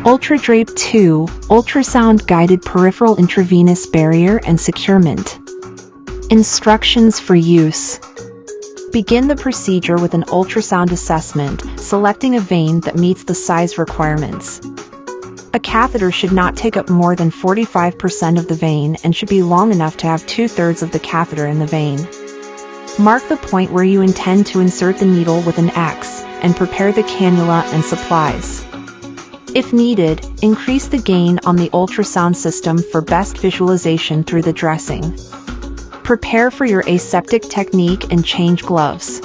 UltraDrape II, Ultrasound-Guided Peripheral Intravenous Barrier and Securement. Instructions for use. Begin the procedure with an ultrasound assessment, selecting a vein that meets the size requirements. A catheter should not take up more than 45% of the vein and should be long enough to have 2/3 of the catheter in the vein. Mark the point where you intend to insert the needle with an X, and prepare the cannula and supplies. If needed, increase the gain on the ultrasound system for best visualization through the dressing. Prepare for your aseptic technique and change gloves.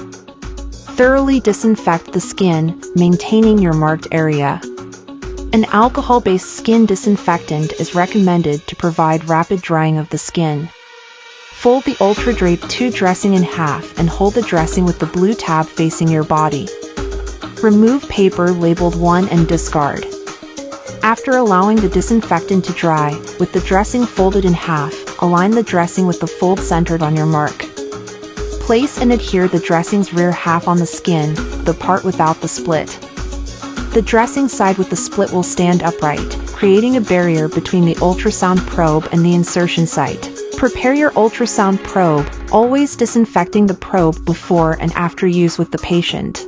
Thoroughly disinfect the skin, maintaining your marked area. An alcohol-based skin disinfectant is recommended to provide rapid drying of the skin. Fold the UltraDrape II dressing in half and hold the dressing with the blue tab facing your body. Remove paper labeled 1 and discard. After allowing the disinfectant to dry, with the dressing folded in half, align the dressing with the fold centered on your mark. Place and adhere the dressing's rear half on the skin, the part without the split. The dressing side with the split will stand upright, creating a barrier between the ultrasound probe and the insertion site. Prepare your ultrasound probe, always disinfecting the probe before and after use with the patient.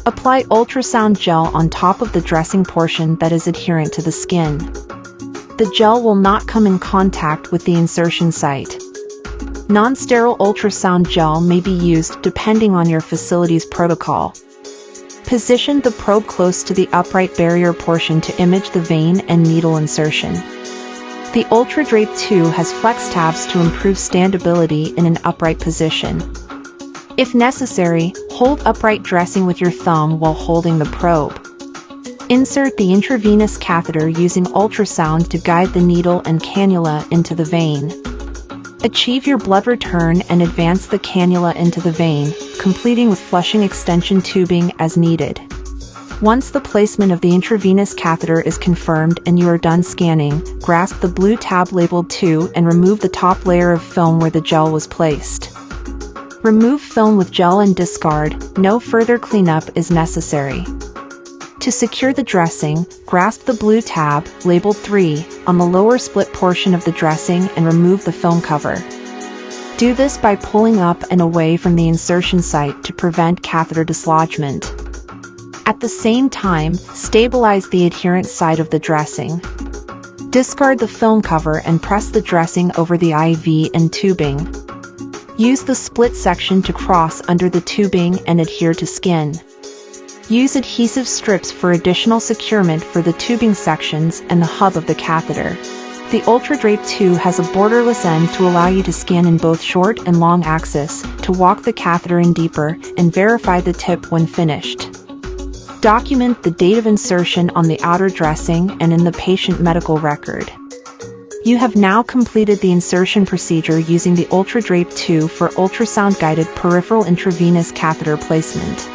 Apply ultrasound gel on top of the dressing portion that is adherent to the skin. The gel will not come in contact with the insertion site. Non-sterile ultrasound gel may be used depending on your facility's protocol. Position the probe close to the upright barrier portion to image the vein and needle insertion. The UltraDrape II has flex tabs to improve standability in an upright position. If necessary, hold upright dressing with your thumb while holding the probe. Insert the intravenous catheter using ultrasound to guide the needle and cannula into the vein. Achieve your blood return and advance the cannula into the vein, completing with flushing extension tubing as needed. Once the placement of the intravenous catheter is confirmed and you are done scanning, grasp the blue tab labeled 2 and remove the top layer of film where the gel was placed. Remove film with gel and discard, no further cleanup is necessary. To secure the dressing, grasp the blue tab, labeled 3, on the lower split portion of the dressing and remove the film cover. Do this by pulling up and away from the insertion site to prevent catheter dislodgement. At the same time, stabilize the adherent side of the dressing. Discard the film cover and press the dressing over the IV and tubing. Use the split section to cross under the tubing and adhere to skin. Use adhesive strips for additional securement for the tubing sections and the hub of the catheter. The UltraDrape II has a borderless end to allow you to scan in both short and long axis, to walk the catheter in deeper, and verify the tip when finished. Document the date of insertion on the outer dressing and in the patient medical record. You have now completed the insertion procedure using the UltraDrape II for ultrasound-guided peripheral intravenous catheter placement.